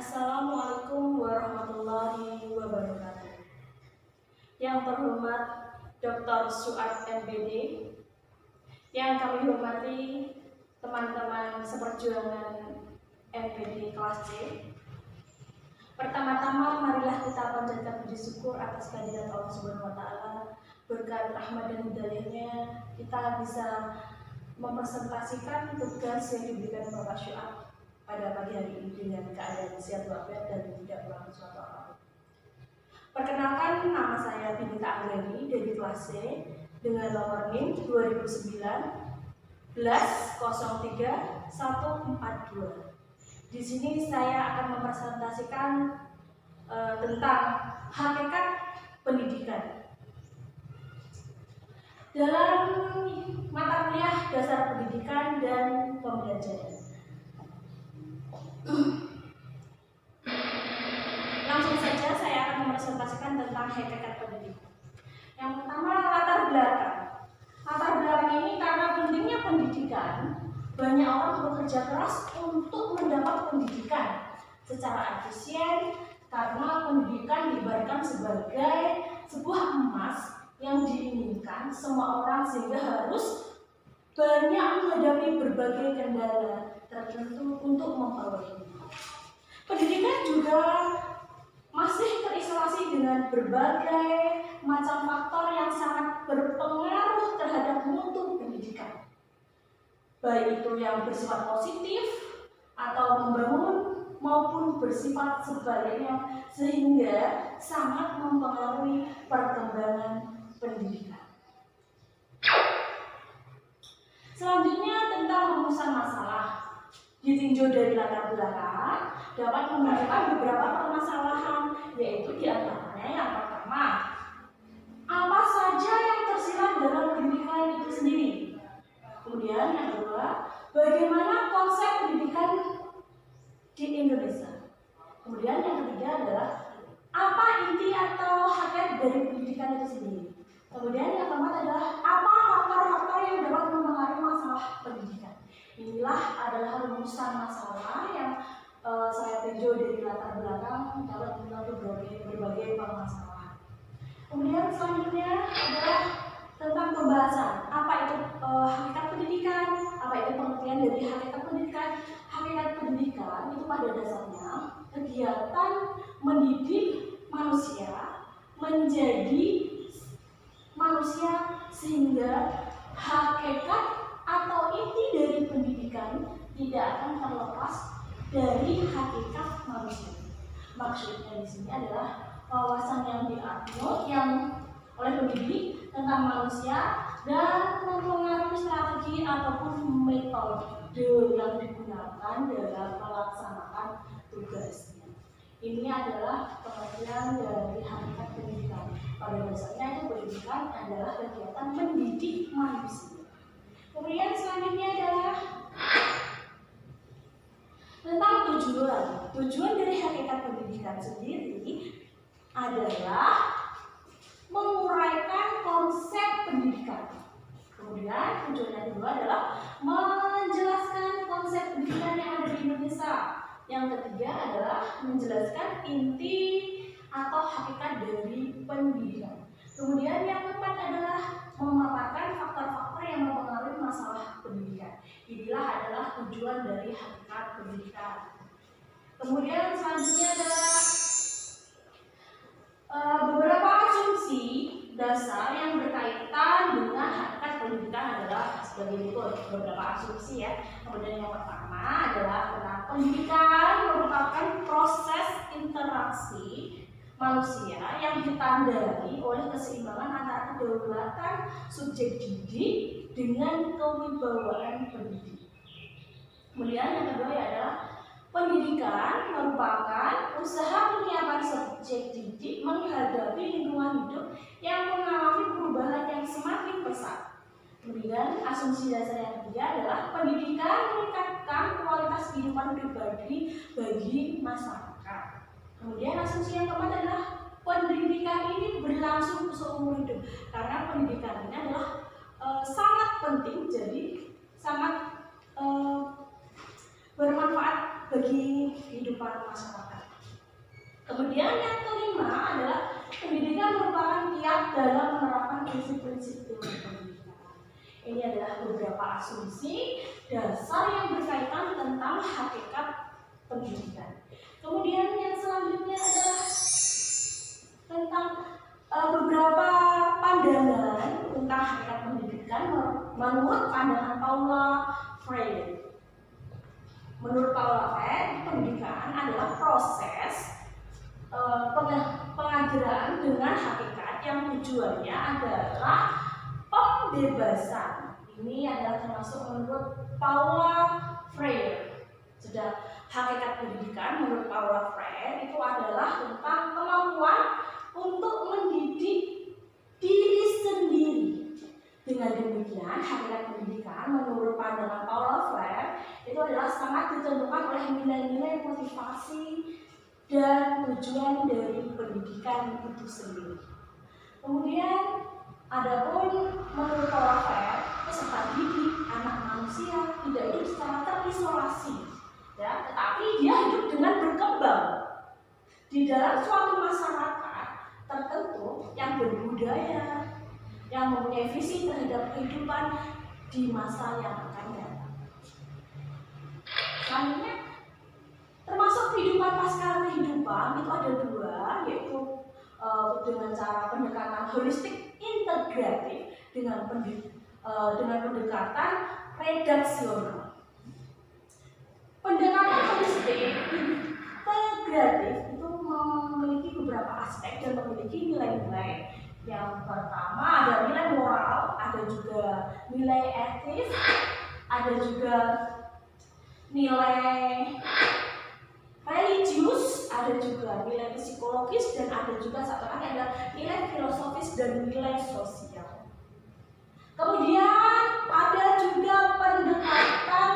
Assalamualaikum warahmatullahi wabarakatuh. Yang terhormat Dr. Suad MPD, yang kami hormati teman-teman seperjuangan MPD kelas C. Pertama-tama marilah kita panjatkan puji syukur atas kehadirat Allah Subhanahu wa taala. Berkat rahmat dan hidayahnya kita bisa mempresentasikan tugas yang diberikan Bapak Syuad pada pagi hari ini dengan keadaan sehat walafiat dan tidak kurang suatu apapun. Perkenalkan, nama saya Binita Anggreni dari kelas C dengan nomor NIM 2019-03-142. Di sini saya akan mempresentasikan tentang hakikat pendidikan. Dalam mata kuliah dasar pendidikan dan pembelajaran. Langsung saja saya akan mempresentasikan tentang hakikat pendidikan. Yang pertama, latar belakang. Latar belakang ini karena pentingnya pendidikan, banyak orang bekerja keras untuk mendapat pendidikan secara efisien karena pendidikan diibaratkan sebagai sebuah emas yang diinginkan semua orang sehingga harus banyak menghadapi berbagai kendala tertentu untuk memperolehnya. Pendidikan juga masih terisolasi dengan berbagai macam faktor yang sangat berpengaruh terhadap mutu pendidikan, baik itu yang bersifat positif atau membangun maupun bersifat sebaliknya, sehingga sangat mempengaruhi perkembangan pendidikan. Selanjutnya tentang rumusan masalah. Ditinjau dari latar belakang dapat menunjukkan beberapa permasalahan, yaitu diantaranya yang pertama, apa saja yang tersirat dalam pendidikan itu sendiri. Kemudian yang kedua, bagaimana konsep pendidikan di Indonesia. Kemudian yang ketiga adalah apa inti atau hakikat dari pendidikan itu sendiri. Kemudian yang keempat adalah apa faktor-faktor yang dapat mempengaruhi masalah pendidikan. Inilah adalah rumusan masalah yang saya tinjau dari latar belakang dapat membantu berbagai permasalahan. Kemudian selanjutnya adalah tentang pembahasan apa itu hakikat pendidikan, apa itu pengertian dari hakikat pendidikan. Hakikat pendidikan itu pada dasarnya kegiatan mendidik manusia menjadi manusia sehingga hakikat atau inti dari pendidikan tidak akan terlepas dari hakikat manusia. Maksudnya di sini adalah wawasan yang dianut yang oleh pendidik tentang manusia dan mempengaruhi strategi ataupun metode yang digunakan dalam melaksanakan tugasnya. Ini adalah pengertian dari hakikat pendidikan. Pada dasarnya itu pendidikan adalah kegiatan mendidik manusia. Kemudian selanjutnya adalah tentang tujuan. Tujuan dari hakikat pendidikan sendiri adalah menguraikan konsep pendidikan. Kemudian tujuan yang kedua adalah menjelaskan konsep pendidikan yang ada di Indonesia. Yang ketiga adalah menjelaskan inti atau hakikat dari pendidikan. Kemudian yang keempat adalah memaparkan faktor-faktor yang mempengaruhi masalah pendidikan. Inilah adalah tujuan dari hakikat pendidikan. Kemudian selanjutnya adalah beberapa asumsi dasar yang berkaitan dengan hakikat pendidikan adalah sebagai berikut. Beberapa asumsi ya. Kemudian yang pertama adalah tentang pendidikan merupakan proses interaksi manusia yang ditandai oleh keseimbangan antara kedaulatan subjek didik dengan kewibawaan pendidik. Kemudian yang kedua adalah pendidikan merupakan usaha penyiapan subjek didik menghadapi lingkungan hidup yang mengalami perubahan yang semakin pesat. Kemudian asumsi dasar yang ketiga adalah pendidikan meningkatkan kualitas kehidupan pribadi bagi masyarakat. Kemudian asumsi yang keempat adalah pendidikan ini berlangsung seumur hidup karena pendidikan ini adalah sangat penting, jadi sangat bermanfaat bagi kehidupan masyarakat. Kemudian yang kelima adalah pendidikan merupakan kiat dalam menerapkan prinsip-prinsip ilmu pendidikan. Ini adalah beberapa asumsi dasar yang berkaitan tentang hakikat pendidikan. Kemudian yang selanjutnya adalah tentang beberapa pandangan tentang hakikat pendidikan menurut pandangan Paula Freire. Menurut Paula Freire, pendidikan adalah proses pengajaran dengan hakikat yang tujuannya adalah pembebasan. Ini adalah termasuk menurut Paula Freire. Sudah, hakikat pendidikan menurut Paula Freire itu adalah tentang kemampuan untuk mendidik diri sendiri. Dengan demikian, hakikat pendidikan menurut pandangan Paula Freire itu adalah sangat ditentukan oleh nilai-nilai motivasi dan tujuan dari pendidikan itu sendiri. Kemudian, adapun menurut Paula Freire, peserta didik anak manusia tidak hidup secara terisolasi, ya, tetapi dia hidup dengan berkembang di dalam suatu masyarakat tertentu yang berbudaya, yang mempunyai visi terhadap kehidupan di masa yang akan datang. Selanjutnya, termasuk kehidupan pasca kehidupan itu ada dua, yaitu dengan cara pendekatan holistik integratif dengan pendekatan redaksional. Pendekatan holistik integratif itu memiliki beberapa aspek dan memiliki nilai-nilai. Yang pertama ada nilai moral, ada juga nilai etis, ada juga nilai religius, ada juga nilai psikologis, dan ada juga satu lagi ada nilai filosofis dan nilai sosial. Kemudian ada juga pendekatan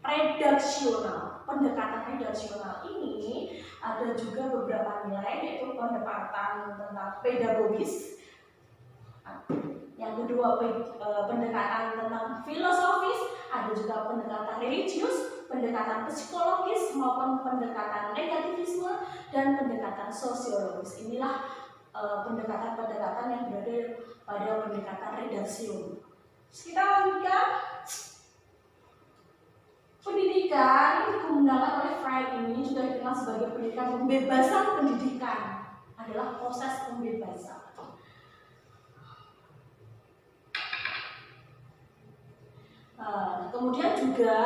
redaksional. Pendekatan redaksional ini ada juga beberapa nilai, yaitu pendekatan tentang pedagogis. Yang kedua pendekatan tentang filosofis, ada juga pendekatan religius, pendekatan psikologis maupun pendekatan negativisme dan pendekatan sosiologis. Inilah pendekatan-pendekatan yang berada pada pendekatan redaksional. Kita lanjutkan. Pendidikan yang digunakan oleh Freire ini juga dikenal sebagai pendidikan pembebasan pendidikan, adalah proses pembebasan. Kemudian juga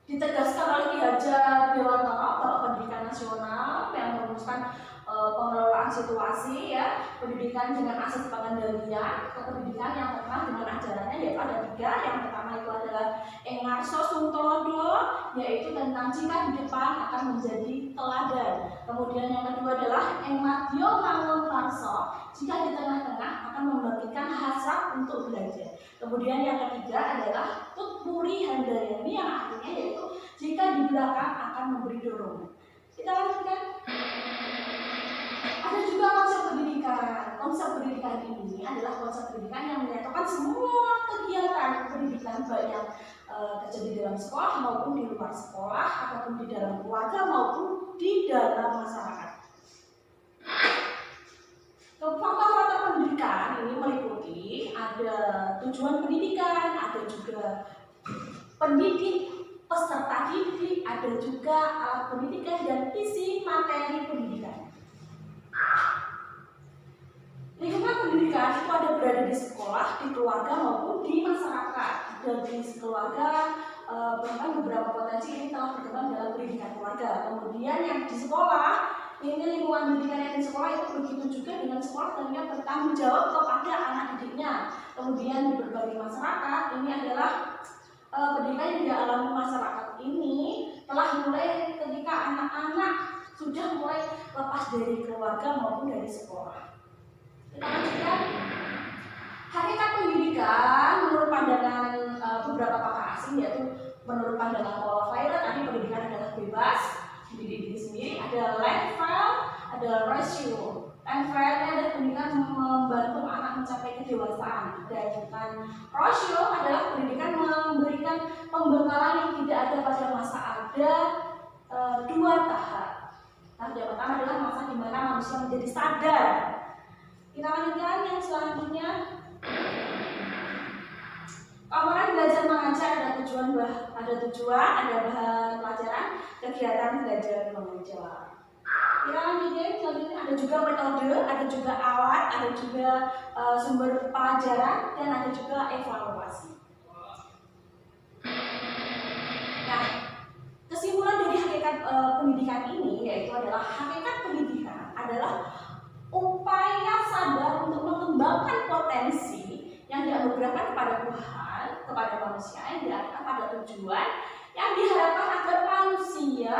ditegaskan oleh Ki Hajar Dewantara Bapak Pendidikan Nasional yang merumuskan pengelolaan situasi, ya, pendidikan dengan asas pengendalian, kependidikan yang terkenal dengan ajarannya yaitu ada tiga. Yang pertama itu adalah Engarso Suntodo, yaitu tentang jika di depan akan menjadi teladan. Kemudian yang kedua adalah Enmatio Mangunkarso, jika di tengah-tengah akan membagikan hasrat untuk belajar. Kemudian yang ketiga adalah Tutpuri Handayani, yang artinya yaitu jika di belakang akan memberi dorongan. Kita lanjutkan. Ada juga konsep pendidikan. Konsep pendidikan ini adalah konsep pendidikan yang menyatukan semua kegiatan pendidikan, baik yang terjadi dalam sekolah maupun di luar sekolah, ataupun di dalam keluarga maupun di dalam masyarakat. Faktor-faktor pendidikan ini meliputi ada tujuan pendidikan, ada juga pendidik, peserta didik, ada juga alat pendidikan dan isi materi pendidikan. Lingkungan pendidikan itu ada berada di sekolah, di keluarga maupun di masyarakat. Dari keluarga, bahkan beberapa potensi ini telah berkembang dalam pendidikan keluarga. Kemudian yang di sekolah, ini lingkungan pendidikan yang di sekolah itu begitu juga dengan sekolah tentunya bertanggung jawab kepada anak didiknya. Kemudian di berbagai masyarakat, ini adalah pendidikan yang dialami masyarakat ini telah mulai ketika anak-anak sudah mulai lepas dari keluarga maupun dari sekolah. Kita lanjutkan. Hakikat pendidikan menurut pandangan beberapa pakar asing, yaitu menurut pandangan Paula Freire tadi pendidikan adalah bebas, mendidik diri sendiri. Ada level, ada ratio. Level adalah pendidikan membantu anak mencapai kedewasaan. Sedangkan ratio adalah pendidikan memberikan pembekalan yang tidak ada pada masa ada dua tahap. manusia menjadi sadar. Kita lanjutkan yang selanjutnya. Orang belajar mengajar ada tujuan, ada bahan pelajaran, kegiatan belajar mengajar. Kita lanjutkan selanjutnya, ada juga metode, ada juga alat, ada juga sumber pelajaran, dan ada juga evaluasi. Nah, kesimpulan dari hakikat pendidikan ini yaitu adalah hakikat pendidikan adalah upaya sadar untuk mengembangkan potensi yang dianugerahkan kepada Tuhan, kepada manusia, yang diarahkan pada tujuan yang diharapkan agar manusia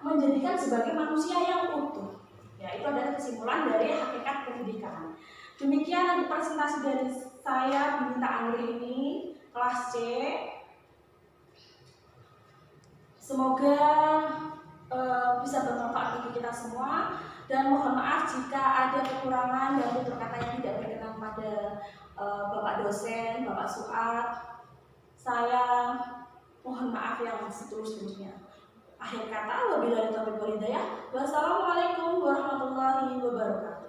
menjadikan sebagai manusia yang utuh. Ya, itu adalah kesimpulan dari hakikat pendidikan. Demikian presentasi dari saya, Binita Anggreni ini, kelas C. Semoga bisa bermanfaat bagi kita semua, dan mohon maaf jika ada kekurangan dan tutur kata yang tidak berkenan pada Bapak dosen, Bapak Suat. Saya mohon maaf yang setulus-tulusnya. Akhir kata, wabillahi taufiq wal hidayah. Wassalamualaikum warahmatullahi wabarakatuh.